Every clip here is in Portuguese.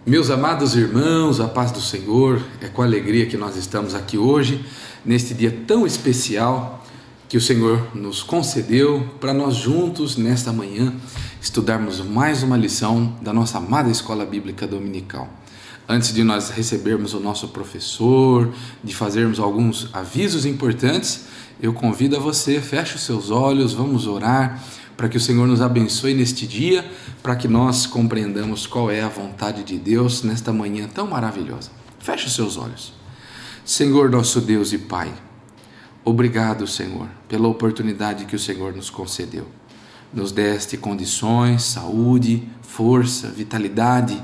Meus amados irmãos, a paz do Senhor, é com alegria que nós estamos aqui hoje, neste dia tão especial que o Senhor nos concedeu para nós juntos, nesta manhã, estudarmos mais uma lição da nossa amada Escola Bíblica Dominical. Antes de nós recebermos o nosso professor, de fazermos alguns avisos importantes, eu convido a você, feche os seus olhos, vamos orar, para que o Senhor nos abençoe neste dia, para que nós compreendamos qual é a vontade de Deus nesta manhã tão maravilhosa. Feche os seus olhos. Senhor, nosso Deus e Pai, obrigado, Senhor, pela oportunidade que o Senhor nos concedeu. Nos deste condições, saúde, força, vitalidade,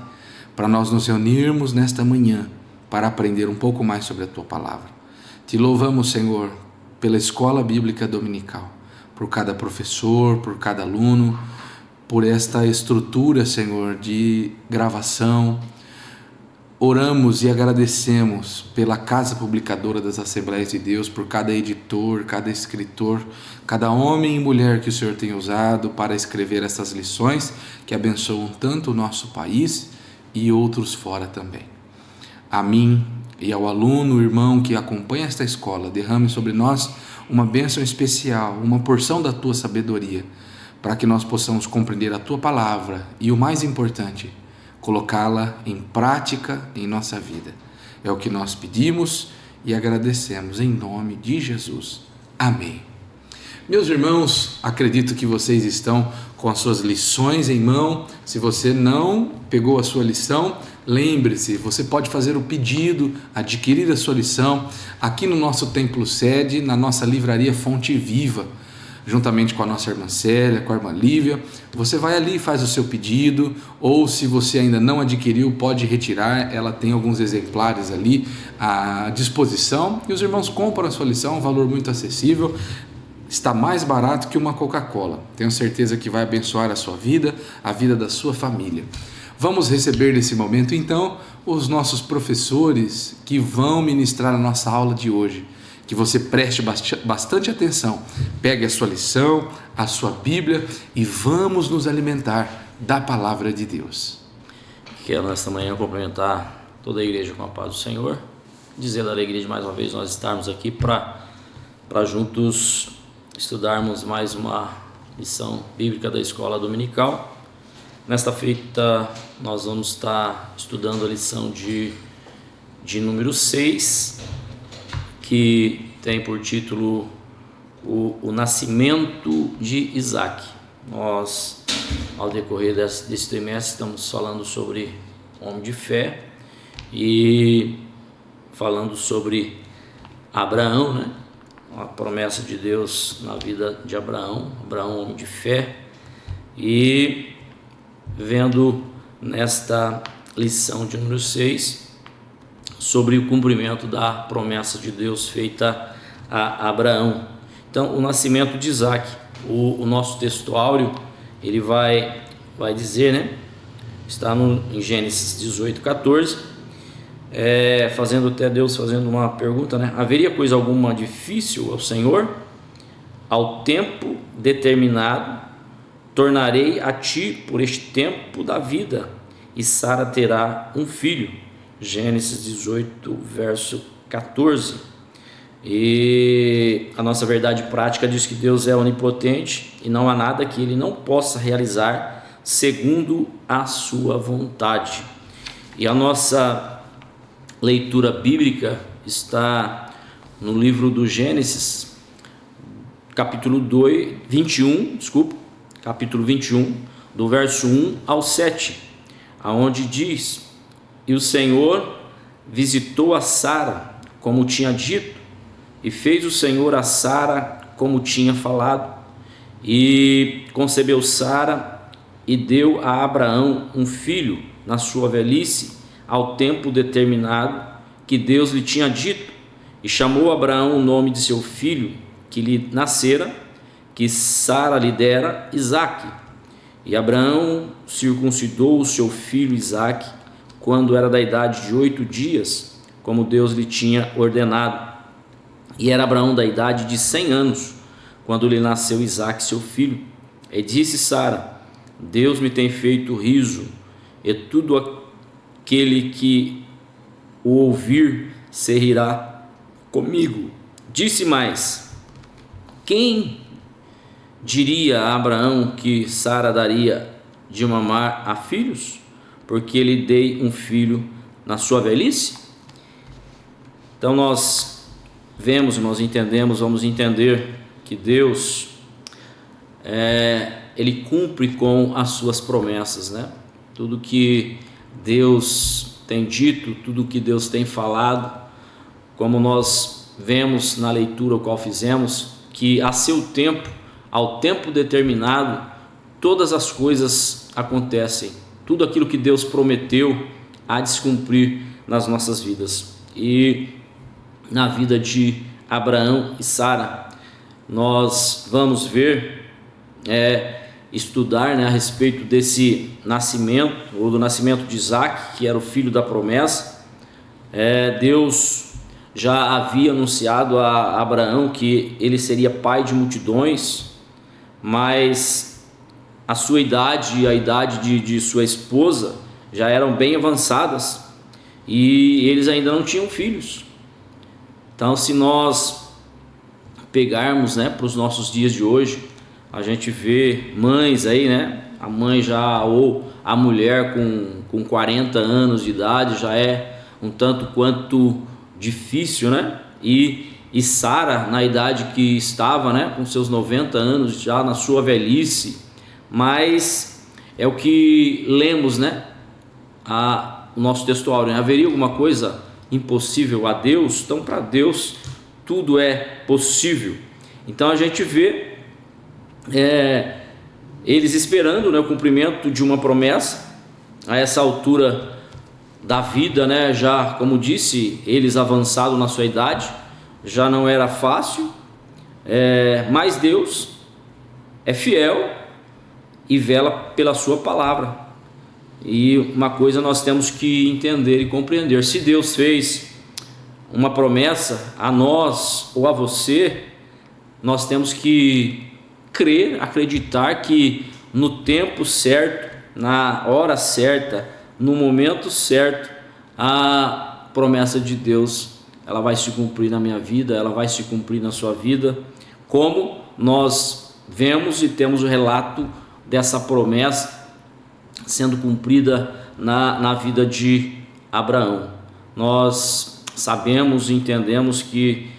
para nós nos reunirmos nesta manhã, para aprender um pouco mais sobre a Tua Palavra. Te louvamos, Senhor, pela Escola Bíblica Dominical, por cada professor, por cada aluno, por esta estrutura, Senhor, de gravação. Oramos e agradecemos pela Casa Publicadora das Assembleias de Deus, por cada editor, cada escritor, cada homem e mulher que o Senhor tem usado para escrever essas lições que abençoam tanto o nosso país e outros fora também. A mim e ao aluno, irmão que acompanha esta escola, derrame sobre nós uma bênção especial, uma porção da Tua sabedoria, para que nós possamos compreender a Tua Palavra e, o mais importante, colocá-la em prática em nossa vida. É o que nós pedimos e agradecemos em nome de Jesus. Amém. Meus irmãos, acredito que vocês estão com as suas lições em mão. Se você não pegou a sua lição, lembre-se, você pode fazer o pedido, adquirir a sua lição aqui no nosso templo sede, na nossa livraria Fonte Viva, juntamente com a nossa irmã Célia, com a irmã Lívia. Você vai ali e faz o seu pedido, ou se você ainda não adquiriu, pode retirar, ela tem alguns exemplares ali à disposição, e os irmãos compram a sua lição, um valor muito acessível. Está mais barato que uma Coca-Cola. Tenho certeza que vai abençoar a sua vida, a vida da sua família. Vamos receber nesse momento, então, os nossos professores que vão ministrar a nossa aula de hoje. Que você preste bastante atenção. Pegue a sua lição, a sua Bíblia e vamos nos alimentar da Palavra de Deus. Quero nesta manhã cumprimentar toda a igreja com a paz do Senhor. Dizer da alegria de mais uma vez nós estarmos aqui para juntos estudarmos mais uma lição bíblica da Escola Dominical. Nesta feita nós vamos estar estudando a lição de número 6, que tem por título o nascimento de Isaac. Nós, ao decorrer desse trimestre, estamos falando sobre homem de fé e falando sobre Abraão, né? A promessa de Deus na vida de Abraão, homem de fé, e vendo nesta lição de número 6 sobre o cumprimento da promessa de Deus feita a Abraão. Então, o nascimento de Isaac, o nosso texto áureo, ele vai dizer, né? Está em Gênesis 18:14, Deus fazendo uma pergunta, né? Haveria coisa alguma difícil ao Senhor? Ao tempo determinado tornarei a ti por este tempo da vida, e Sara terá um filho. Gênesis 18, verso 14. E a nossa verdade prática diz que Deus é onipotente e não há nada que Ele não possa realizar segundo a sua vontade. E a nossa leitura bíblica está no livro do Gênesis, capítulo 21, do verso 1 ao 7, aonde diz: E o Senhor visitou a Sara, como tinha dito, e fez o Senhor a Sara como tinha falado, e concebeu Sara e deu a Abraão um filho na sua velhice, ao tempo determinado que Deus lhe tinha dito, e chamou Abraão o nome de seu filho que lhe nascera, que Sara lhe dera, Isaque. E Abraão circuncidou o seu filho Isaque quando era da idade de 8 dias, como Deus lhe tinha ordenado. E era Abraão da idade de 100 anos, quando lhe nasceu Isaque, seu filho. E disse Sara: Deus me tem feito riso, e tudo aquele que o ouvir se rirá comigo. Disse mais: quem diria a Abraão que Sara daria de mamar a filhos, porque lhe dei um filho na sua velhice? Então nós vemos, nós entendemos, vamos entender que Deus Ele cumpre com as suas promessas, né? Tudo que Deus tem dito, tudo que Deus tem falado, como nós vemos na leitura o qual fizemos, que a seu tempo, ao tempo determinado, todas as coisas acontecem. Tudo aquilo que Deus prometeu há de se cumprir nas nossas vidas. E na vida de Abraão e Sara, nós vamos ver, estudar, né, a respeito desse nascimento, ou do nascimento de Isaac, que era o filho da promessa. Deus já havia anunciado a Abraão que ele seria pai de multidões, mas a sua idade e a idade de sua esposa já eram bem avançadas e eles ainda não tinham filhos. Então, se nós pegarmos, né, para os nossos dias de hoje, a gente vê mães aí, né, a mãe já, ou a mulher com 40 anos de idade, já é um tanto quanto difícil, né? E Sara, na idade que estava, né, com seus 90 anos, já na sua velhice, mas é o que lemos, né, o nosso textuário, né? Haveria alguma coisa impossível a Deus? Então, para Deus tudo é possível. Então a gente vê eles esperando, né, o cumprimento de uma promessa a essa altura da vida, né? Já, como disse, eles avançados na sua idade, já não era fácil, mas Deus é fiel e vela pela sua palavra. E uma coisa nós temos que entender e compreender: se Deus fez uma promessa a nós ou a você, nós temos que crer, acreditar que no tempo certo, na hora certa, no momento certo, a promessa de Deus, ela vai se cumprir na minha vida, ela vai se cumprir na sua vida, como nós vemos e temos o relato dessa promessa sendo cumprida na vida de Abraão. Nós sabemos e entendemos que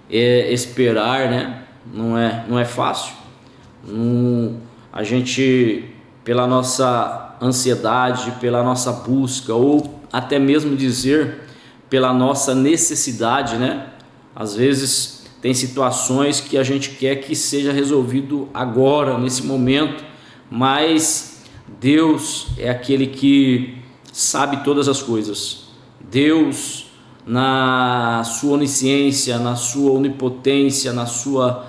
esperar, né, não é fácil. A gente, pela nossa ansiedade, pela nossa busca, ou até mesmo dizer pela nossa necessidade, né? Às vezes tem situações que a gente quer que seja resolvido agora, nesse momento, mas Deus é aquele que sabe todas as coisas. Deus, na sua onisciência, na sua onipotência, na sua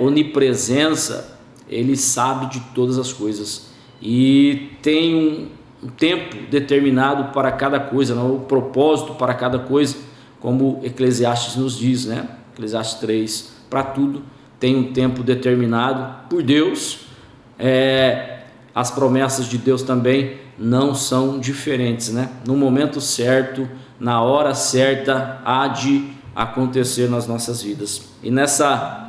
onipresença, Ele sabe de todas as coisas e tem um tempo determinado para cada coisa, um propósito para cada coisa, como Eclesiastes nos diz, né? Eclesiastes 3, para tudo tem um tempo determinado por Deus. As promessas de Deus também não são diferentes, né? No momento certo, na hora certa, há de acontecer nas nossas vidas. E nessa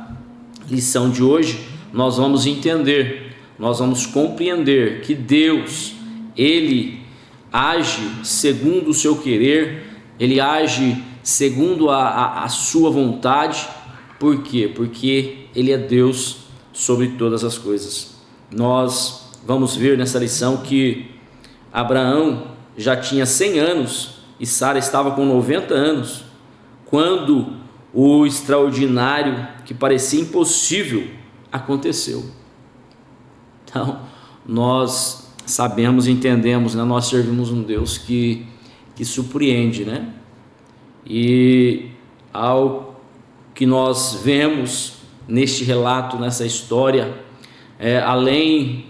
lição de hoje nós vamos entender, nós vamos compreender que Deus, Ele age segundo o seu querer, Ele age segundo a sua vontade. Por quê? Porque Ele é Deus sobre todas as coisas. Nós vamos ver nessa lição que Abraão já tinha 100 anos e Sara estava com 90 anos, quando o extraordinário, que parecia impossível, aconteceu. Então, nós sabemos e entendemos, né? Nós servimos um Deus que surpreende, né? E ao que nós vemos neste relato, nessa história, além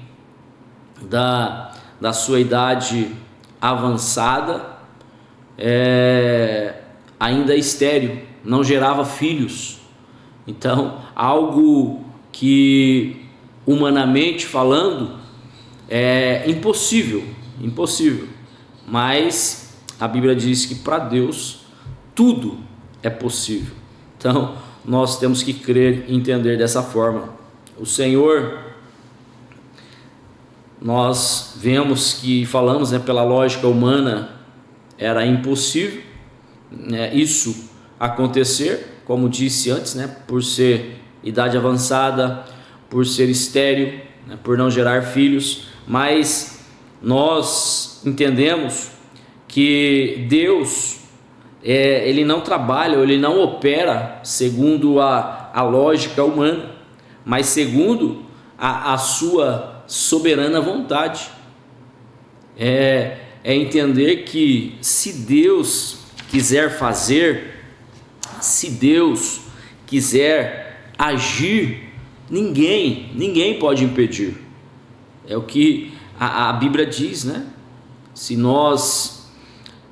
da sua idade avançada, ainda estéril, não gerava filhos. Então, algo que, humanamente falando, é impossível. mas a Bíblia diz que para Deus tudo é possível. Então nós temos que crer e entender dessa forma. O Senhor, nós vemos que falamos, pela lógica humana, era impossível, isso acontecer, como disse antes, por ser idade avançada, por ser estéril, por não gerar filhos, mas nós entendemos que Deus, Ele não trabalha, Ele não opera segundo a lógica humana, mas segundo a sua soberana vontade. É entender que se Deus quiser fazer, se Deus quiser agir, ninguém pode impedir. É o que a Bíblia diz, Se nós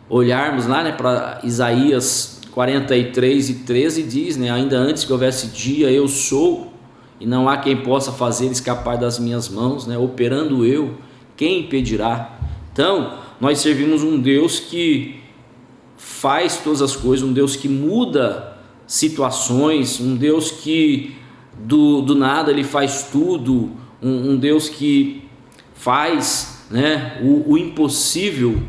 olharmos lá, para Isaías 43:13, diz, ainda antes que houvesse dia, eu sou, e não há quem possa fazer escapar das minhas mãos, operando eu, quem impedirá? Então, nós servimos um Deus que faz todas as coisas, um Deus que muda situações, um Deus que do nada Ele faz tudo, um Deus que faz o impossível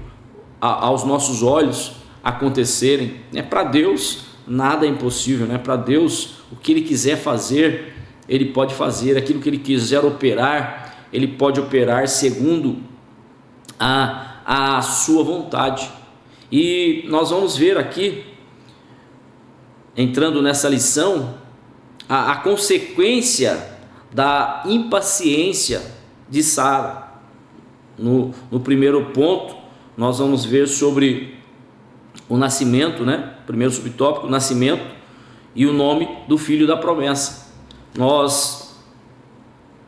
aos nossos olhos acontecerem. Para Deus nada é impossível, Para Deus o que Ele quiser fazer, Ele pode fazer. Aquilo que Ele quiser operar, Ele pode operar segundo a sua vontade. E nós vamos ver aqui, entrando nessa lição, a consequência da impaciência de Sara. No primeiro ponto, nós vamos ver sobre o nascimento, primeiro subtópico, o nascimento e o nome do filho da promessa. Nós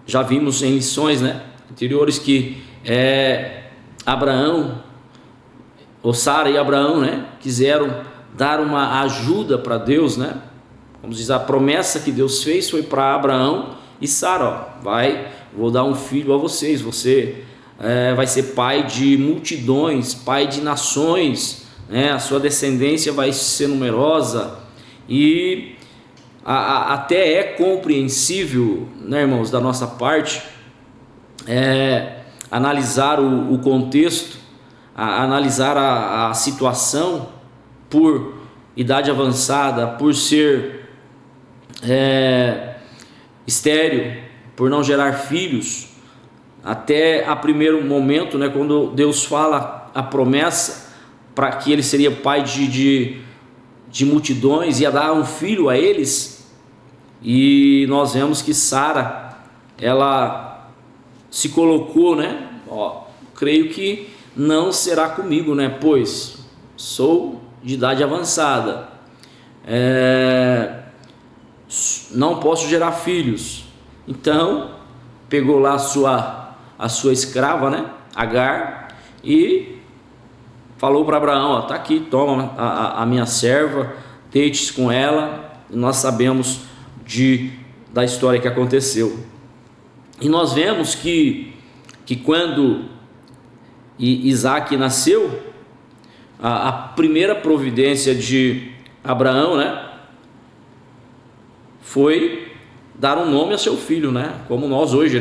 já vimos em lições anteriores que Sara e Abraão quiseram dar uma ajuda para Deus, Como diz, a promessa que Deus fez foi para Abraão e Sara: vou dar um filho a vocês, você vai ser pai de multidões, pai de nações, a sua descendência vai ser numerosa. E até é compreensível, irmãos, da nossa parte, analisar o contexto, analisar a situação, por idade avançada, por ser estéril, por não gerar filhos, até a primeiro momento, quando Deus fala a promessa para que ele seria pai de multidões, ia dar um filho a eles, e nós vemos que Sara, ela se colocou, creio que não será comigo, pois sou de idade avançada, não posso gerar filhos. Então pegou lá a sua escrava, Agar, e falou para Abraão: tá aqui, toma a minha serva, deite-se com ela. E nós sabemos da história que aconteceu. E nós vemos que quando Isaac nasceu, a primeira providência de Abraão, foi dar um nome a seu filho, como nós hoje,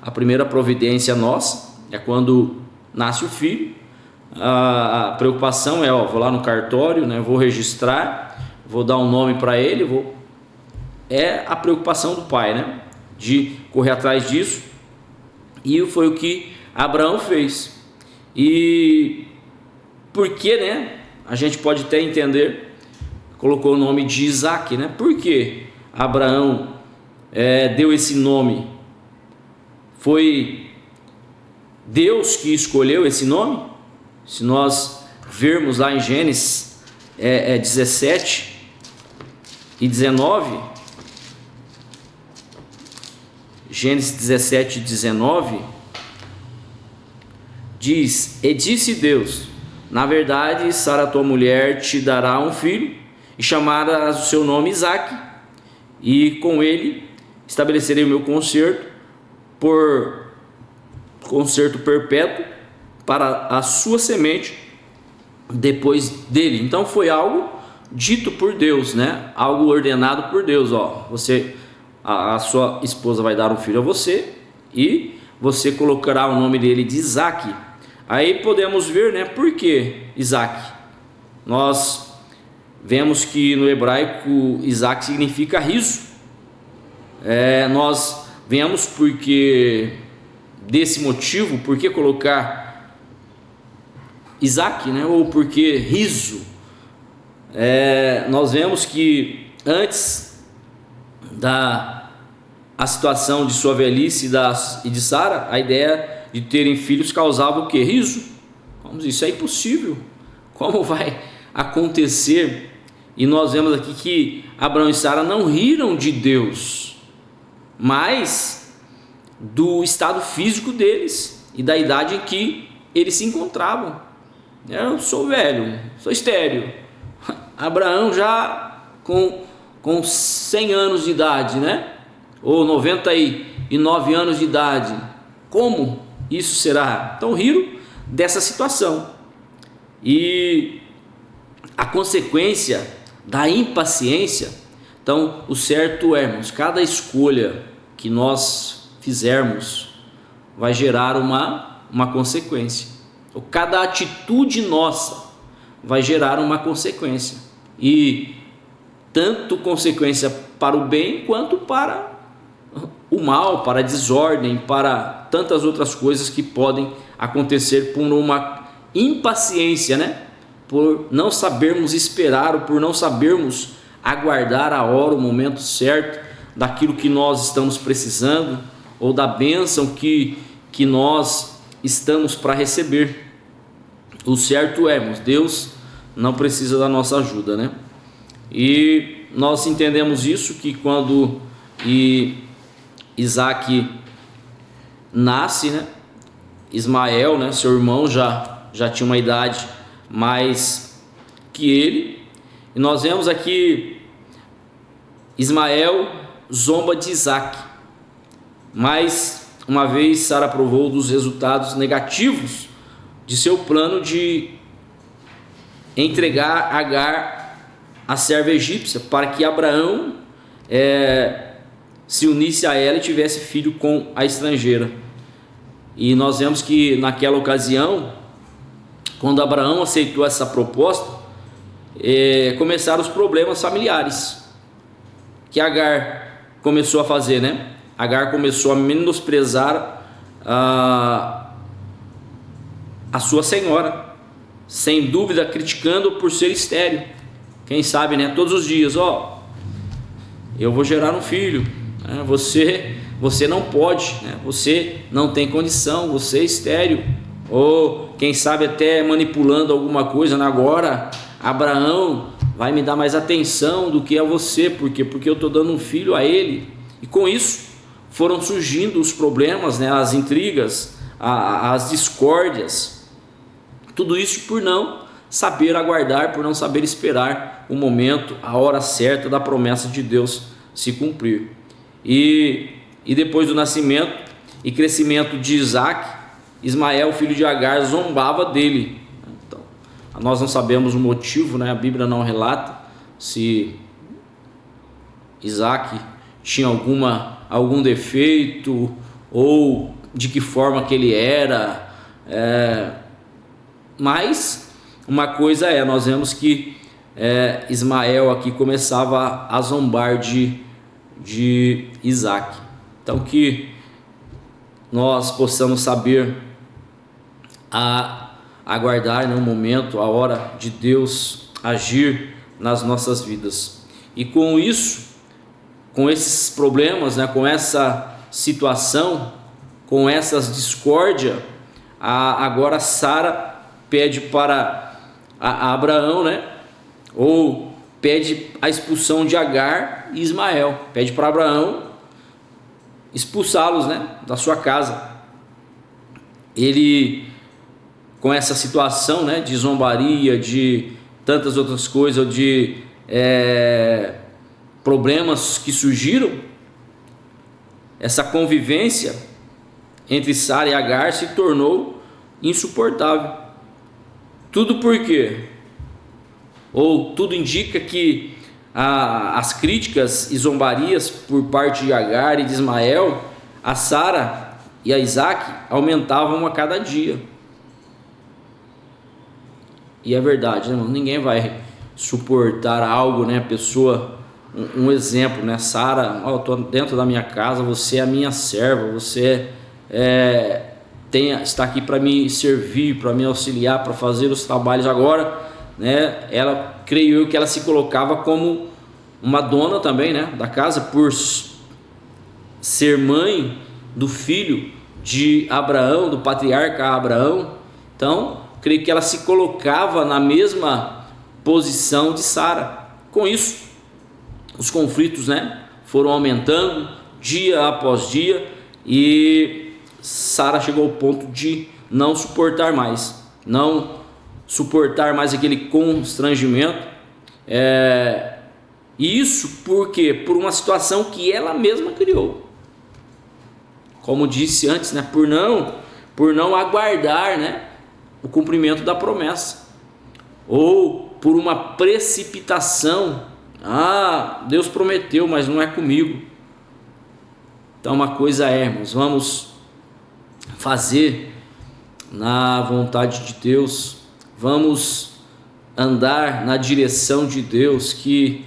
a primeira providência nossa é quando nasce o filho. A preocupação é, vou lá no cartório, vou registrar, vou dar um nome para ele, é a preocupação do pai, de correr atrás disso. E foi o que Abraão fez. E por que, a gente pode até entender, colocou o nome de Isaac, Por que Abraão deu esse nome? Foi Deus que escolheu esse nome? Se nós vermos lá em Gênesis 17 e 19, Gênesis 17 e 19, diz: e disse Deus: na verdade, Sara tua mulher te dará um filho, e chamarás o seu nome Isaque, e com ele estabelecerei o meu concerto por concerto perpétuo para a sua semente depois dele. Então foi algo dito por Deus, né? Algo ordenado por Deus. A sua esposa vai dar um filho a você e você colocará o nome dele de Isaac. Aí podemos ver, né? Por que Isaac? Nós vemos que no hebraico Isaac significa riso. Nós vemos porque desse motivo, por que colocar Isaac, né? Ou por que riso? Nós vemos que antes a situação de sua velhice e de Sara, a ideia de terem filhos causava o que? Riso. Isso é impossível. Como vai acontecer? E nós vemos aqui que Abraão e Sara não riram de Deus, mas do estado físico deles e da idade em que eles se encontravam. Eu sou velho, sou estéril. Abraão já com 100 anos de idade, né? Ou 99 anos de idade. Como isso será? Então riram dessa situação. E a consequência da impaciência, então o certo é, irmãos, cada escolha que nós fizermos vai gerar uma consequência. Ou cada atitude nossa vai gerar uma consequência. E tanto consequência para o bem quanto para o mal, para a desordem, para tantas outras coisas que podem acontecer por uma impaciência, né? Por não sabermos esperar, ou por não sabermos aguardar a hora, o momento certo daquilo que nós estamos precisando, ou da bênção que nós estamos para receber. O certo é, irmãos, Deus não precisa da nossa ajuda, né? E nós entendemos isso, que quando Isaac nasce, né? Ismael, né? Seu irmão já tinha uma idade mais que ele, e nós vemos aqui Ismael zomba de Isaac. Mas uma vez Sara provou dos resultados negativos de seu plano de entregar Agar, a serva egípcia, para que Abraão se unisse a ela e tivesse filho com a estrangeira. E nós vemos que naquela ocasião, quando Abraão aceitou essa proposta, começaram os problemas familiares que Agar começou a fazer, né? Agar começou a menosprezar a sua senhora, sem dúvida criticando por ser estéril. Quem sabe, né? Todos os dias, eu vou gerar um filho, né? Você não pode, né? Você não tem condição, você é estéril. Ou quem sabe até manipulando alguma coisa, né? Agora Abraão vai me dar mais atenção do que a você, porque eu estou dando um filho a ele. E com isso foram surgindo os problemas, né? As intrigas, as discórdias, tudo isso por não saber aguardar, por não saber esperar o momento, a hora certa da promessa de Deus se cumprir. E depois do nascimento e crescimento de Isaac, Ismael, filho de Agar, zombava dele. Então, nós não sabemos o motivo, né? A Bíblia não relata se Isaac tinha algum defeito ou de que forma que ele era, mas uma coisa nós vemos que Ismael aqui começava a zombar de Isaac. Então que nós possamos saber aguardar no momento, a hora de Deus agir nas nossas vidas. E com isso, com esses problemas, né, com essa situação, com essas discórdias, agora Sara pede para Abraão, né, ou pede a expulsão de Agar e Ismael, pede para Abraão expulsá-los, né, da sua casa. Ele, com essa situação, né, de zombaria, de tantas outras coisas, de problemas que surgiram, essa convivência entre Sara e Agar se tornou insuportável. Tudo por quê? Ou tudo indica que as críticas e zombarias por parte de Agar e de Ismael a Sara e a Isaac aumentavam a cada dia. E é verdade, né, irmão? Ninguém vai suportar algo, né? A pessoa, um exemplo, né? Sara, eu estou dentro da minha casa, você é a minha serva, você está aqui para me servir, para me auxiliar, para fazer os trabalhos agora, né? Ela, creio eu, que ela se colocava como uma dona também, né, da casa, por ser mãe do filho de Abraão, do patriarca Abraão. Então, creio que ela se colocava na mesma posição de Sara. Com isso, os conflitos, né, foram aumentando dia após dia, e Sara chegou ao ponto de não suportar mais aquele constrangimento. E isso por quê? Por uma situação que ela mesma criou. Como disse antes, né? Por não aguardar, né, o cumprimento da promessa, ou por uma precipitação. Deus prometeu, mas não é comigo. Então, uma coisa irmãos, vamos fazer na vontade de Deus, vamos andar na direção de Deus, que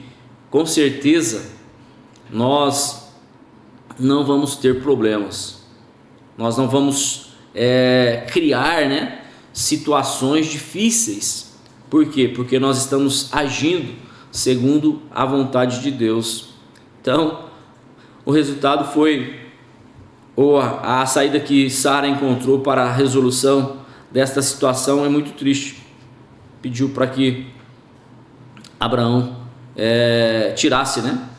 com certeza nós não vamos ter problemas, nós não vamos criar, né, situações difíceis. Por quê? Porque nós estamos agindo segundo a vontade de Deus. Então, o resultado foi, ou a saída que Sara encontrou para a resolução desta situação é muito triste. Pediu para que Abraão tirasse, né,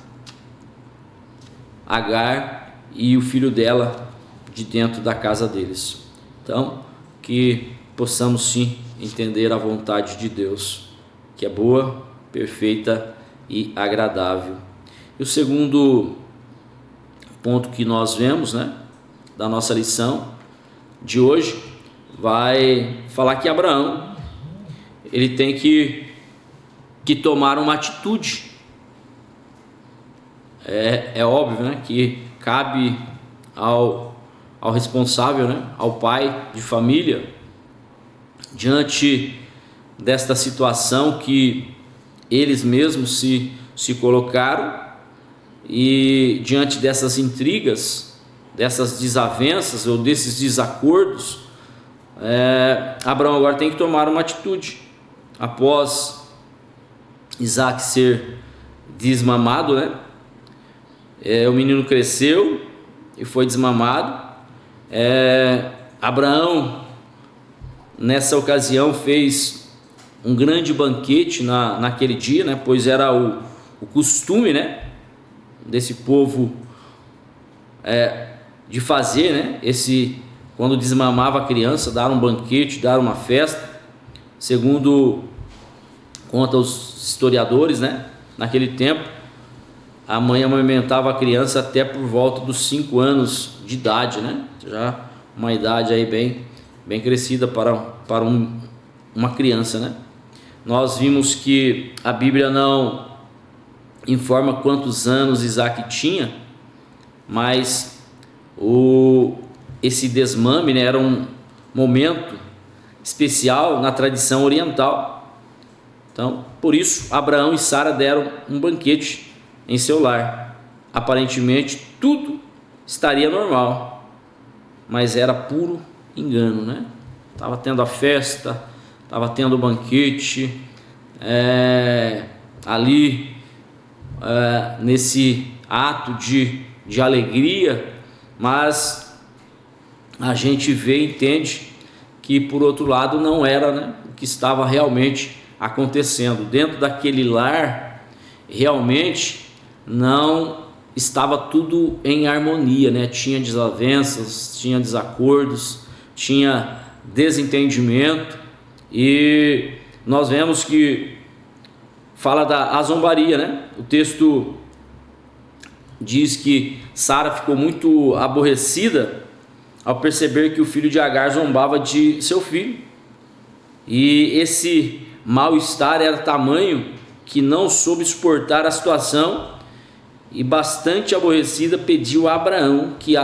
Agar e o filho dela de dentro da casa deles. Então, que possamos sim entender a vontade de Deus, que é boa, perfeita e agradável. E o segundo ponto que nós vemos, né, da nossa lição de hoje, vai falar que Abraão, ele tem que tomar uma atitude. É óbvio, né, que cabe ao responsável, né, ao pai de família, diante desta situação que eles mesmos se colocaram, e diante dessas intrigas, dessas desavenças ou desses desacordos, Abraão agora tem que tomar uma atitude. Após Isaac ser desmamado, né, o menino cresceu e foi desmamado. Abraão, nessa ocasião, fez um grande banquete naquele dia, né, pois era o costume, né, desse povo de fazer, né, quando desmamava a criança, dar um banquete, dar uma festa. Segundo conta os historiadores, né, naquele tempo a mãe amamentava a criança até por volta dos 5 anos de idade, né, já uma idade aí bem crescida para uma criança, né. Nós vimos que a Bíblia não informa quantos anos Isaac tinha, mas esse desmame, né, era um momento especial na tradição oriental. Então, por isso, Abraão e Sara deram um banquete em seu lar. Aparentemente, tudo estaria normal, mas era puro engano, né? Estava tendo a festa, estava tendo o banquete, ali, nesse ato de alegria, mas a gente vê e entende que, por outro lado, não era, né, o que estava realmente acontecendo. Dentro daquele lar, realmente não estava tudo em harmonia, né? Tinha desavenças, tinha desacordos, tinha desentendimento, e nós vemos que fala da zombaria, né? O texto diz que Sara ficou muito aborrecida ao perceber que o filho de Agar zombava de seu filho. E esse mal-estar era tamanho que não soube suportar a situação e, bastante aborrecida, pediu a Abraão que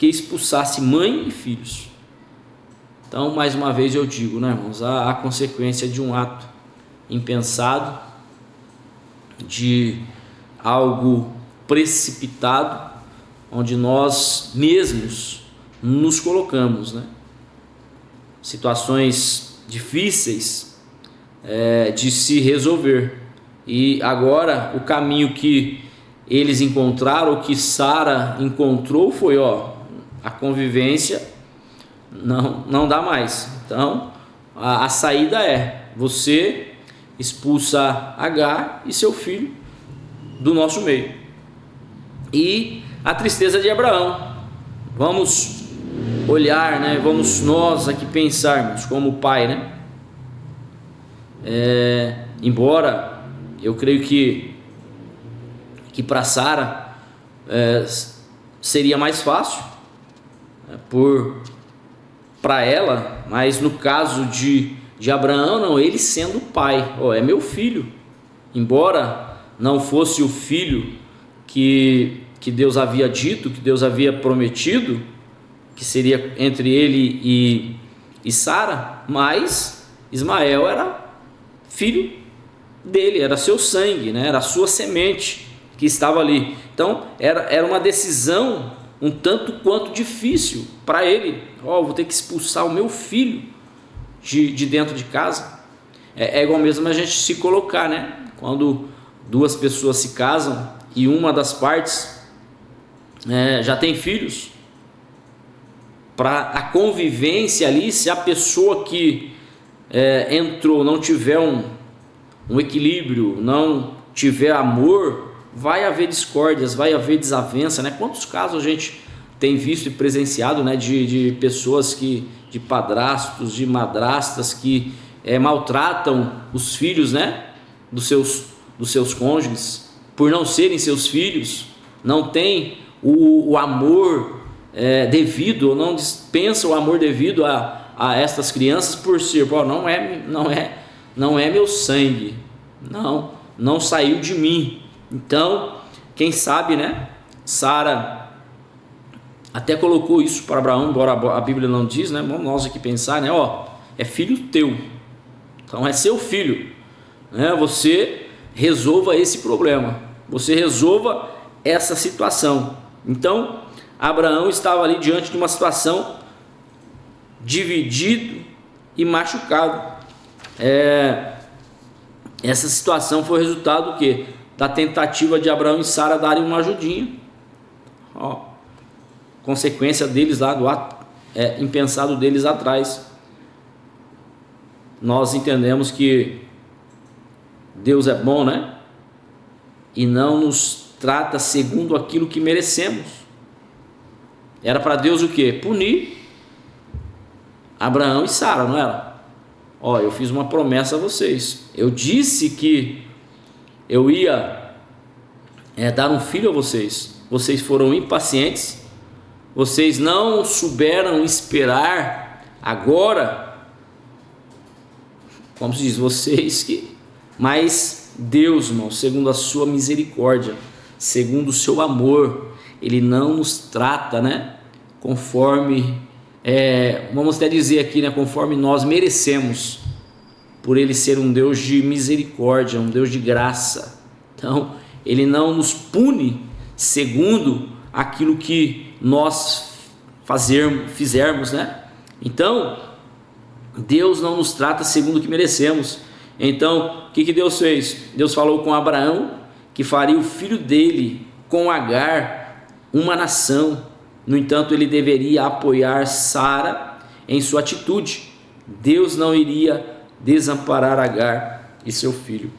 expulsasse mãe e filhos. Então, mais uma vez eu digo, né, irmãos, a consequência de um ato impensado, de algo precipitado, onde nós mesmos nos colocamos, né? Situações difíceis de se resolver. E agora o caminho que eles encontraram, o que Sara encontrou foi, a convivência não dá mais. Então a saída é: você expulsa Agar e seu filho do nosso meio. E a tristeza de Abraão. Vamos olhar, né? Vamos nós aqui pensarmos como pai, né? Embora eu creio que para Sara seria mais fácil para ela, mas no caso de Abraão, não, ele sendo pai, é meu filho, embora não fosse o filho que Deus havia dito, que Deus havia prometido, que seria entre ele e Sara, mas Ismael era filho dele, era seu sangue, né? Era a sua semente que estava ali. Então era uma decisão um tanto quanto difícil para ele. Vou ter que expulsar o meu filho de dentro de casa. É igual mesmo a gente se colocar, né? Quando duas pessoas se casam e uma das partes já tem filhos, para a convivência ali, se a pessoa que entrou não tiver um equilíbrio, não tiver amor, vai haver discórdias, vai haver desavença, né? Quantos casos a gente tem visto e presenciado, né, de pessoas de padrastos, de madrastas que maltratam os filhos, né, dos seus cônjuges, por não serem seus filhos, não tem o amor devido, ou não dispensa o amor devido a estas crianças por ser, não é meu sangue, não saiu de mim. Então, quem sabe, né, Sara até colocou isso para Abraão, embora a Bíblia não diz, né? Vamos nós aqui pensar, né? É filho teu, então é seu filho, né? Você resolva esse problema, você resolva essa situação. Então Abraão estava ali diante de uma situação dividido e machucado. Essa situação foi resultado do quê? Da tentativa de Abraão e Sara darem uma ajudinha. Consequência deles lá do ato impensado deles atrás. Nós entendemos que Deus é bom, né? E não nos trata segundo aquilo que merecemos. Era para Deus o quê? Punir Abraão e Sara, não era? Eu fiz uma promessa a vocês. Eu disse que eu ia dar um filho a vocês. Vocês foram impacientes. Vocês não souberam esperar. Agora, como se diz, vocês que... Mas Deus, irmão, segundo a sua misericórdia, segundo o seu amor, Ele não nos trata, né, conforme, vamos até dizer aqui, né, conforme nós merecemos, por Ele ser um Deus de misericórdia, um Deus de graça. Então, Ele não nos pune segundo aquilo que nós fizermos, né? Então, Deus não nos trata segundo o que merecemos. Então, o que Deus fez? Deus falou com Abraão que faria o filho dele com Agar uma nação. No entanto, ele deveria apoiar Sara em sua atitude. Deus não iria desamparar Agar e seu filho.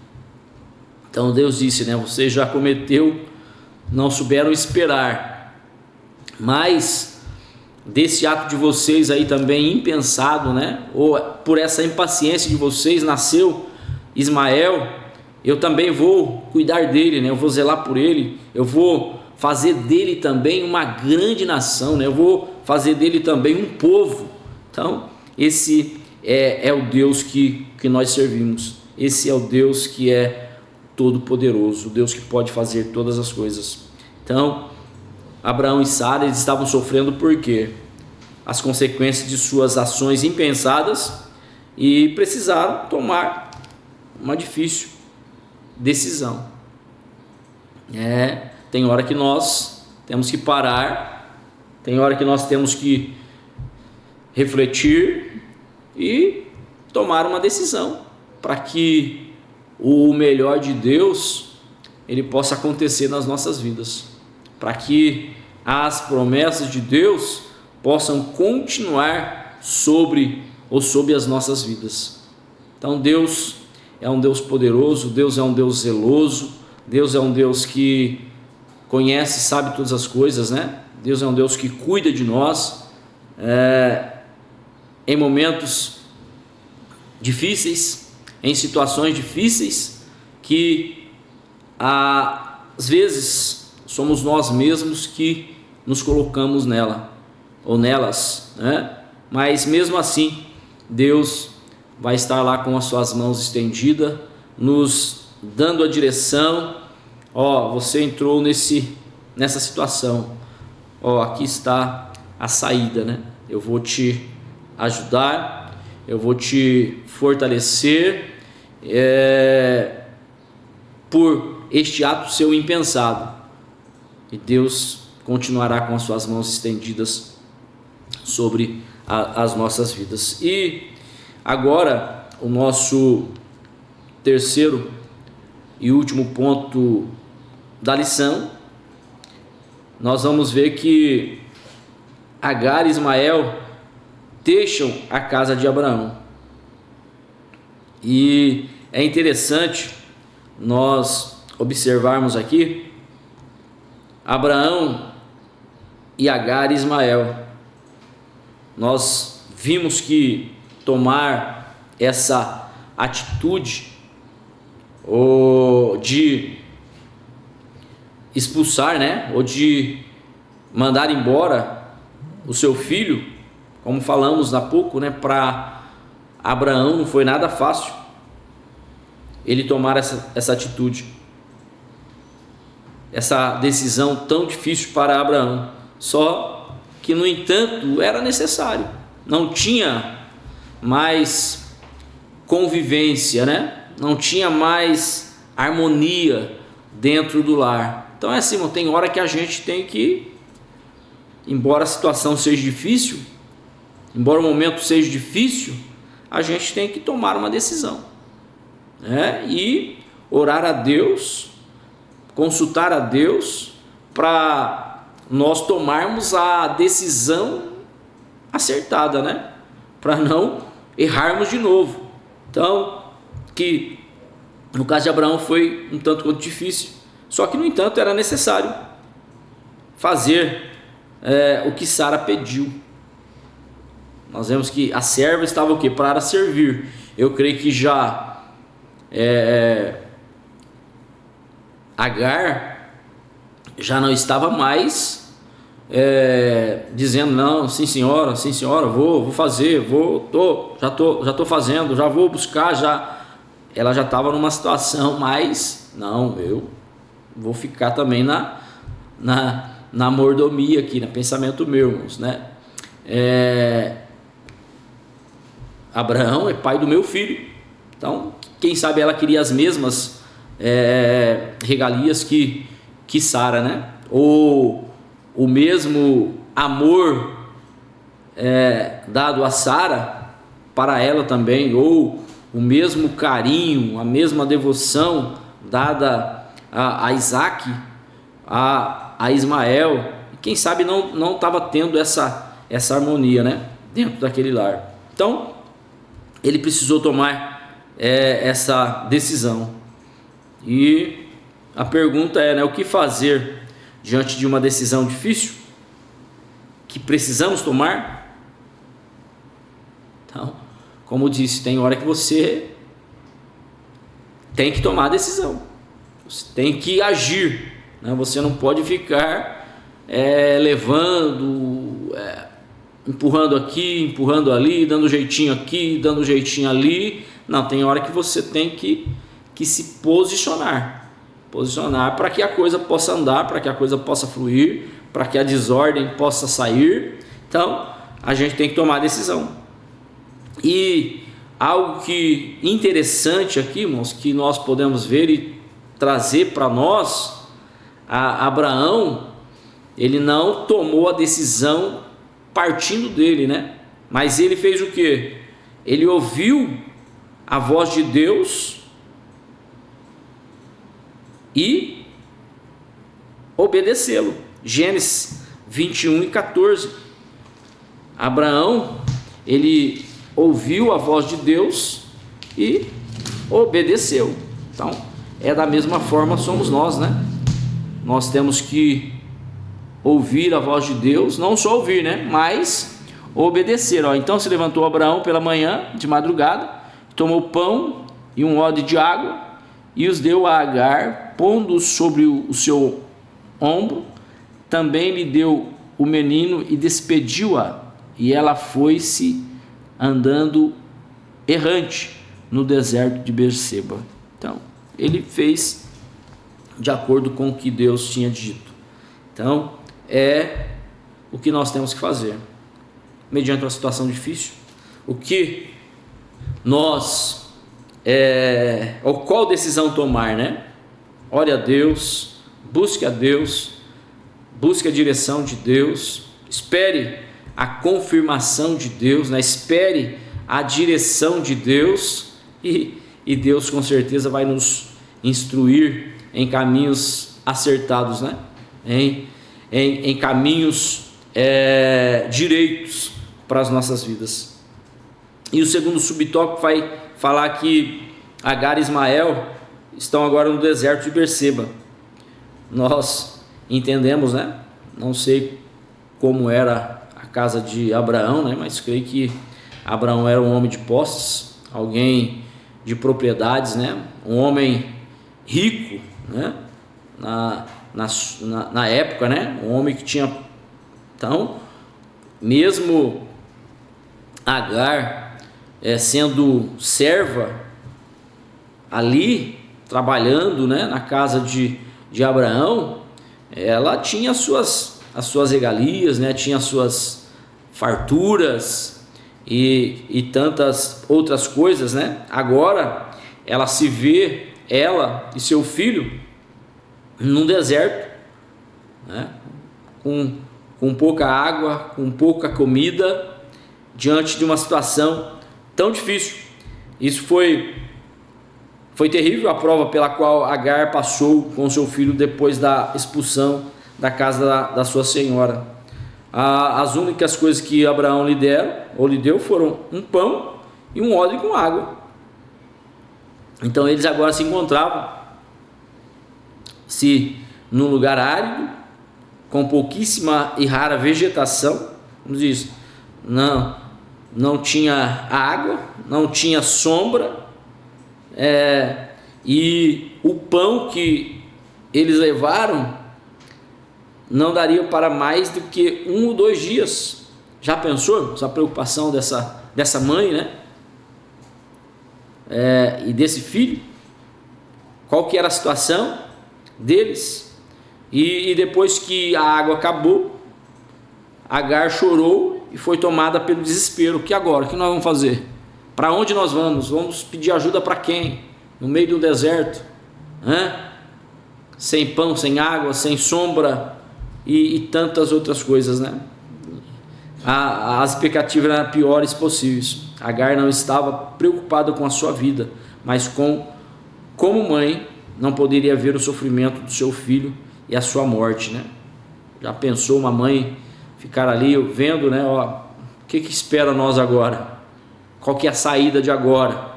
Então Deus disse, né? Você já cometeu, não souberam esperar, mas desse ato de vocês aí também impensado, né? Ou por essa impaciência de vocês nasceu Ismael. Eu também vou cuidar dele, né? Eu vou zelar por ele, eu vou fazer dele também uma grande nação, né? Eu vou fazer dele também um povo. Então, esse é o Deus que nós servimos. Esse é o Deus que é todo-poderoso, o Deus que pode fazer todas as coisas. Então, Abraão e Sara, eles estavam sofrendo por quê? As consequências de suas ações impensadas, e precisaram tomar uma difícil decisão. Tem hora que nós temos que parar, tem hora que nós temos que refletir e tomar uma decisão para que o melhor de Deus ele possa acontecer nas nossas vidas, para que as promessas de Deus possam continuar sob as nossas vidas. Então Deus é um Deus poderoso, Deus é um Deus zeloso, Deus é um Deus que conhece, sabe todas as coisas, né? Deus é um Deus que cuida de nós em momentos difíceis, em situações difíceis, que às vezes somos nós mesmos que nos colocamos nela ou nelas, né? Mas mesmo assim Deus vai estar lá com as suas mãos estendidas, nos dando a direção. Você entrou nessa situação, aqui está a saída, né? Eu vou te ajudar, eu vou te fortalecer por este ato seu impensado, e Deus continuará com as suas mãos estendidas sobre as nossas vidas. E agora o nosso terceiro e último ponto da lição, nós vamos ver que Agar e Ismael deixam a casa de Abraão. E é interessante nós observarmos aqui Abraão e Agar e Ismael. Nós vimos que tomar essa atitude ou de expulsar, né, ou de mandar embora o seu filho, como falamos há pouco, né, para Abraão não foi nada fácil ele tomar essa atitude, essa decisão tão difícil para Abraão. Só que, no entanto, era necessário. Não tinha mais convivência, né? Não tinha mais harmonia dentro do lar. Então é assim, irmão, tem hora que a gente tem que, embora a situação seja difícil, embora o momento seja difícil, a gente tem que tomar uma decisão, né? E orar a Deus, consultar a Deus, para nós tomarmos a decisão acertada, né? Para não errarmos de novo. Então, que no caso de Abraão foi um tanto quanto difícil, só que no entanto era necessário fazer o que Sara pediu. Nós vemos que a serva estava o quê? Para servir. Eu creio que já Agar já não estava mais dizendo não, sim senhora, vou fazer, já tô fazendo, já vou buscar, ela já estava numa situação mais, não, eu vou ficar também na mordomia aqui, no pensamento meu, irmãos, né? Abraão é pai do meu filho, então quem sabe ela queria as mesmas regalias que Sara, né? Ou o mesmo amor dado a Sara para ela também, ou o mesmo carinho, a mesma devoção dada a Isaac, a Ismael. Quem sabe não estava tendo essa harmonia, né, dentro daquele lar. Então ele precisou tomar essa decisão. E a pergunta é, né, o que fazer diante de uma decisão difícil que precisamos tomar? Então, como eu disse, tem hora que você tem que tomar a decisão, você tem que agir, né? Você não pode ficar levando empurrando aqui, empurrando ali, dando jeitinho aqui, dando jeitinho ali. Não, tem hora que você tem que se posicionar para que a coisa possa andar, para que a coisa possa fluir, para que a desordem possa sair. Então a gente tem que tomar a decisão. E algo que interessante aqui, irmãos, que nós podemos ver e trazer para nós, Abraão, ele não tomou a decisão partindo dele, né? Mas ele fez o quê? Ele ouviu a voz de Deus e obedecê-lo. Gênesis 21:14. Abraão, ele ouviu a voz de Deus e obedeceu. Então, da mesma forma somos nós, né? Nós temos que ouvir a voz de Deus, não só ouvir, né? Mas obedecer. Então se levantou Abraão pela manhã, de madrugada, tomou pão e um odre de água e os deu a Agar, pondo sobre o seu ombro. Também lhe deu o menino e despediu-a, e ela foi-se andando errante no deserto de Berseba. Então ele fez de acordo com o que Deus tinha dito. Então é o que nós temos que fazer mediante uma situação difícil. O que nós ou qual decisão tomar, né? Ore a Deus, busque a Deus, busque a direção de Deus, espere a confirmação de Deus, né? Espere a direção de Deus, e Deus com certeza vai nos instruir em caminhos acertados, né? Em caminhos direitos para as nossas vidas. E o segundo subtópico vai falar que Agar e Ismael estão agora no deserto de Berseba. Nós entendemos, né? Não sei como era a casa de Abraão, né? Mas creio que Abraão era um homem de posses, alguém de propriedades, né? Um homem rico, né? Na época, né? Um homem que tinha... Então, mesmo Agar sendo serva ali, trabalhando, né? Na casa de Abraão, ela tinha as suas regalias, né? Tinha as suas farturas e tantas outras coisas, né? Agora ela se vê, ela e seu filho, num deserto, né? Com pouca água, com pouca comida, diante de uma situação tão difícil. Isso foi terrível, a prova pela qual Agar passou com seu filho depois da expulsão da casa da sua senhora. As únicas coisas que Abraão lhe deu foram um pão e um odre com água. Então eles agora se encontravam num lugar árido, com pouquíssima e rara vegetação, como diz, não tinha água, não tinha sombra, e o pão que eles levaram não daria para mais do que 1 ou 2 dias. Já pensou essa preocupação dessa mãe, né? E desse filho? Qual que era a situação deles? E depois que a água acabou, Agar chorou e foi tomada pelo desespero. O que agora? O que nós vamos fazer? Para onde nós vamos? Vamos pedir ajuda para quem? No meio do deserto, sem pão, sem água, sem sombra e tantas outras coisas, né? As expectativas eram piores possíveis. Agar não estava preocupada com a sua vida, mas como mãe não poderia ver o sofrimento do seu filho e a sua morte, né? Já pensou uma mãe ficar ali vendo, né? O que espera nós agora? Qual que é a saída de agora?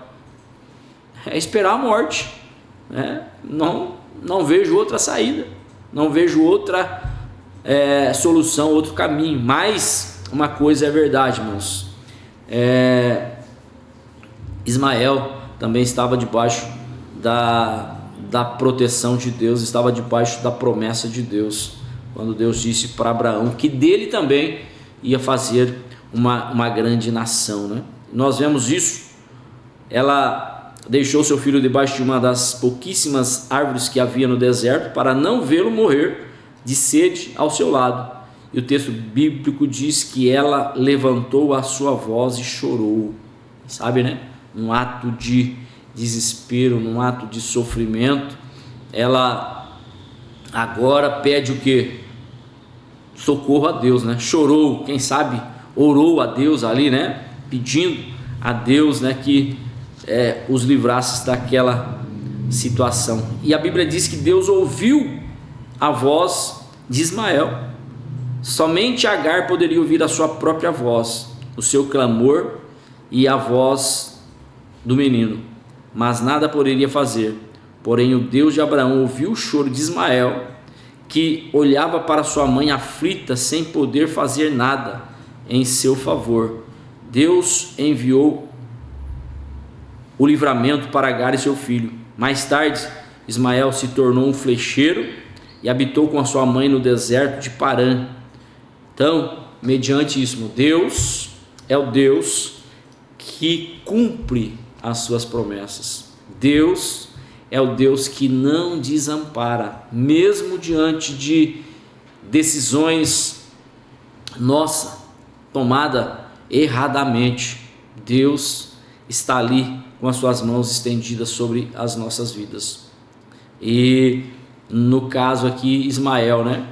É esperar a morte, né? Não vejo outra saída, não vejo outra solução, outro caminho. Mas uma coisa é verdade, irmãos, Ismael também estava debaixo da proteção de Deus, estava debaixo da promessa de Deus, quando Deus disse para Abraão que dele também ia fazer uma grande nação, né? Nós vemos isso. Ela deixou seu filho debaixo de uma das pouquíssimas árvores que havia no deserto para não vê-lo morrer de sede ao seu lado. E o texto bíblico diz que ela levantou a sua voz e chorou. Sabe, né? Um ato de desespero, num ato de sofrimento. Ela agora pede o quê? Socorro a Deus, né? Chorou, quem sabe orou a Deus ali, né? Pedindo a Deus, né, que os livrasse daquela situação. E a Bíblia diz que Deus ouviu a voz de Ismael. Somente Agar poderia ouvir a sua própria voz, o seu clamor e a voz do menino, mas nada poderia fazer. Porém, o Deus de Abraão ouviu o choro de Ismael, que olhava para sua mãe aflita, sem poder fazer nada em seu favor. Deus enviou o livramento para Agar e seu filho. Mais tarde, Ismael se tornou um flecheiro e habitou com a sua mãe no deserto de Parã. Então, mediante isso, Deus é o Deus que cumpre as suas promessas. Deus é o Deus que não desampara, mesmo diante de decisões tomada erradamente. Deus está ali com as suas mãos estendidas sobre as nossas vidas. E no caso aqui, Ismael, né,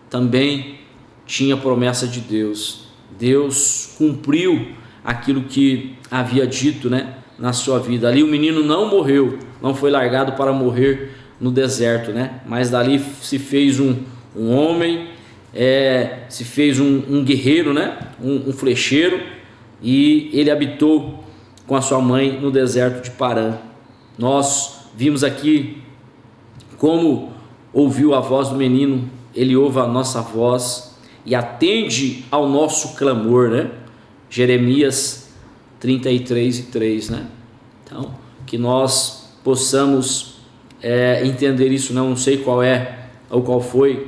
também tinha promessa de Deus. Deus cumpriu aquilo que havia dito, né, na sua vida. Ali o menino não morreu, não foi largado para morrer no deserto, né, mas dali se fez um homem, se fez um guerreiro, né, um flecheiro, e ele habitou com a sua mãe no deserto de Parã. Nós vimos aqui como ouviu a voz do menino. Ele ouve a nossa voz e atende ao nosso clamor, né? Jeremias 33:3, né? Então, que nós possamos entender isso, né? Não sei qual é ou qual foi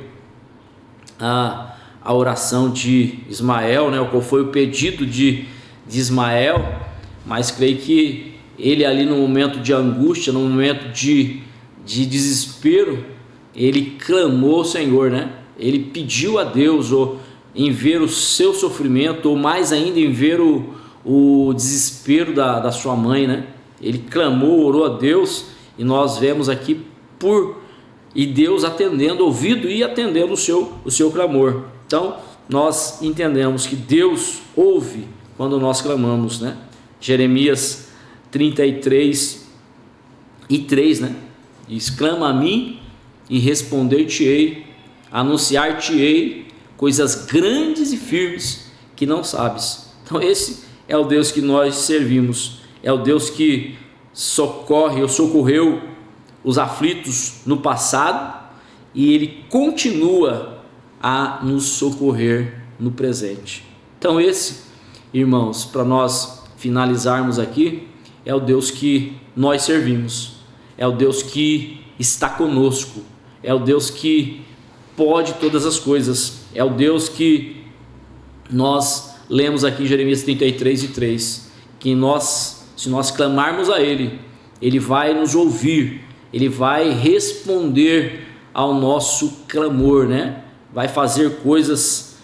a oração de Ismael, né? Ou qual foi o pedido de Ismael, mas creio que ele ali no momento de angústia, no momento de desespero, ele clamou ao Senhor, né? Ele pediu a Deus, ou em ver o seu sofrimento, ou mais ainda em ver o desespero da sua mãe, né? Ele clamou, orou a Deus, e nós vemos aqui e Deus atendendo, ouvido e atendendo o seu clamor. Então nós entendemos que Deus ouve quando nós clamamos, né? Jeremias 33:3, né? Diz: clama a mim e responder-te-ei, anunciar-te-ei coisas grandes e firmes que não sabes. Então esse é o Deus que nós servimos, é o Deus que socorre ou socorreu os aflitos no passado, e Ele continua a nos socorrer no presente. Então esse, irmãos, para nós finalizarmos aqui, é o Deus que nós servimos, é o Deus que está conosco, é o Deus que pode todas as coisas, é o Deus que nós lemos aqui em Jeremias 33:3, que se nós clamarmos a Ele, Ele vai nos ouvir, Ele vai responder ao nosso clamor, né? Vai fazer coisas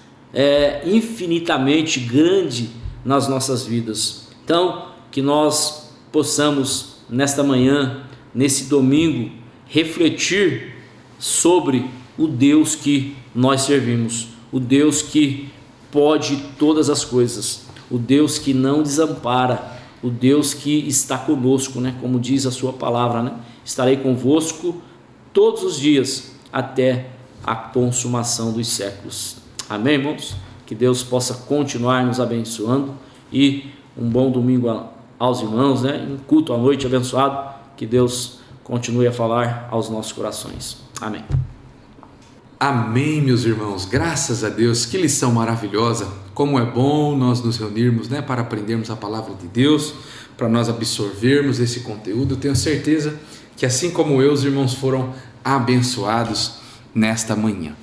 infinitamente grandes nas nossas vidas. Então, que nós possamos nesta manhã, nesse domingo, refletir sobre o Deus que nós servimos, o Deus que pode todas as coisas, o Deus que não desampara, o Deus que está conosco, né? Como diz a sua palavra, né? Estarei convosco todos os dias até a consumação dos séculos. Amém, irmãos? Que Deus possa continuar nos abençoando, e um bom domingo aos irmãos, né? Um culto à noite abençoado. Que Deus continue a falar aos nossos corações. Amém. Amém, meus irmãos, graças a Deus. Que lição maravilhosa. Como é bom nós nos reunirmos, né, para aprendermos a palavra de Deus, para nós absorvermos esse conteúdo. Eu tenho certeza que assim como eu, os irmãos foram abençoados nesta manhã.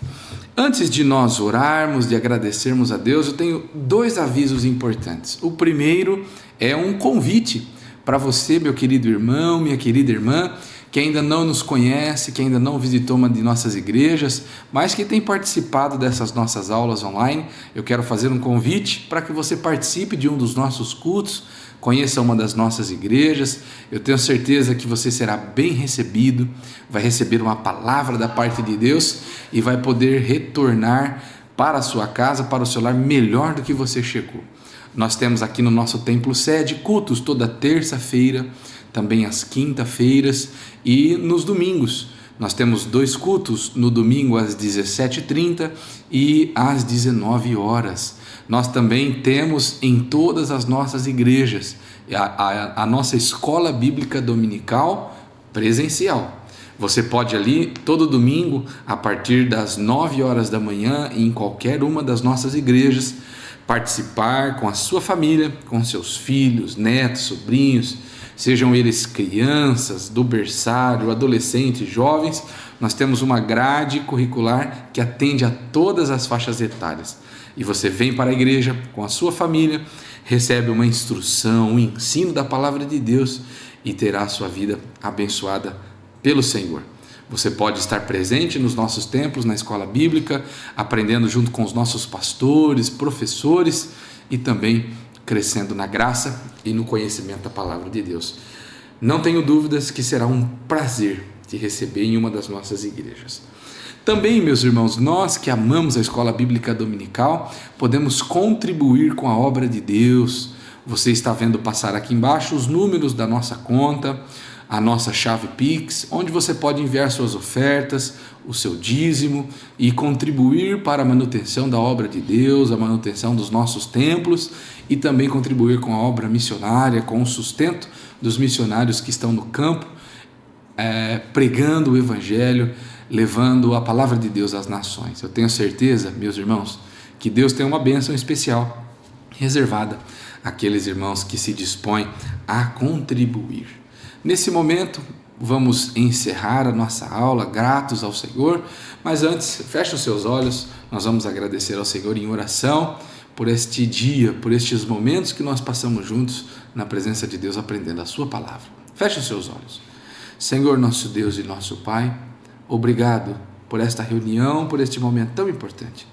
Antes de nós orarmos, de agradecermos a Deus, eu tenho 2 avisos importantes. O primeiro é um convite para você, meu querido irmão, minha querida irmã, que ainda não nos conhece, que ainda não visitou uma de nossas igrejas, mas que tem participado dessas nossas aulas online. Eu quero fazer um convite para que você participe de um dos nossos cultos, conheça uma das nossas igrejas. Eu tenho certeza que você será bem recebido, vai receber uma palavra da parte de Deus e vai poder retornar para a sua casa, para o seu lar, melhor do que você chegou. Nós temos aqui no nosso templo sede cultos toda terça-feira, também às quinta-feiras e nos domingos. Nós temos 2 cultos, no domingo às 17h30 e às 19 horas. Nós também temos em todas as nossas igrejas a nossa escola bíblica dominical presencial. Você pode ali todo domingo a partir das 9 horas da manhã em qualquer uma das nossas igrejas participar com a sua família, com seus filhos, netos, sobrinhos, sejam eles crianças, do berçário, adolescentes, jovens. Nós temos uma grade curricular que atende a todas as faixas etárias. E você vem para a igreja com a sua família, recebe uma instrução, um ensino da palavra de Deus e terá a sua vida abençoada pelo Senhor. Você pode estar presente nos nossos templos, na escola bíblica, aprendendo junto com os nossos pastores, professores e também crescendo na graça e no conhecimento da palavra de Deus. Não tenho dúvidas que será um prazer te receber em uma das nossas igrejas. Também, meus irmãos, nós que amamos a escola bíblica dominical, podemos contribuir com a obra de Deus. Você está vendo passar aqui embaixo os números da nossa conta, a nossa chave Pix, onde você pode enviar suas ofertas, o seu dízimo e contribuir para a manutenção da obra de Deus, a manutenção dos nossos templos e também contribuir com a obra missionária, com o sustento dos missionários que estão no campo, pregando o Evangelho, levando a palavra de Deus às nações. Eu tenho certeza, meus irmãos, que Deus tem uma bênção especial reservada àqueles irmãos que se dispõem a contribuir. Nesse momento, vamos encerrar a nossa aula, gratos ao Senhor, mas antes, feche os seus olhos, nós vamos agradecer ao Senhor em oração por este dia, por estes momentos que nós passamos juntos na presença de Deus, aprendendo a sua palavra. Feche os seus olhos. Senhor, nosso Deus e nosso Pai, obrigado por esta reunião, por este momento tão importante.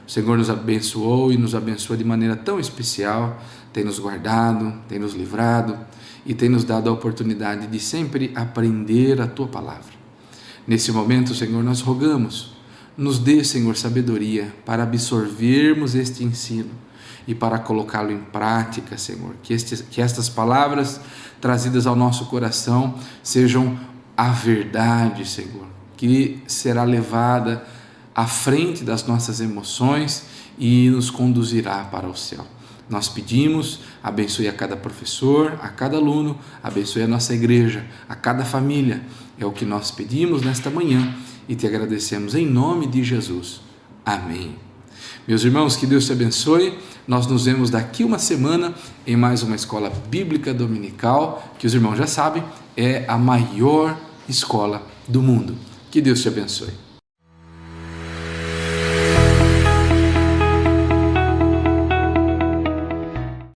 O Senhor nos abençoou e nos abençoa de maneira tão especial, tem nos guardado, tem nos livrado e tem nos dado a oportunidade de sempre aprender a Tua palavra. Nesse momento, Senhor, nós rogamos, nos dê, Senhor, sabedoria para absorvermos este ensino e para colocá-lo em prática, Senhor. Que estas palavras trazidas ao nosso coração sejam a verdade, Senhor, que será levada à frente das nossas emoções e nos conduzirá para o céu. Nós pedimos, abençoe a cada professor, a cada aluno, abençoe a nossa igreja, a cada família. É o que nós pedimos nesta manhã e te agradecemos em nome de Jesus. Amém. Meus irmãos, que Deus te abençoe. Nós nos vemos daqui uma semana em mais uma escola bíblica dominical, que os irmãos já sabem, é a maior escola do mundo. Que Deus te abençoe.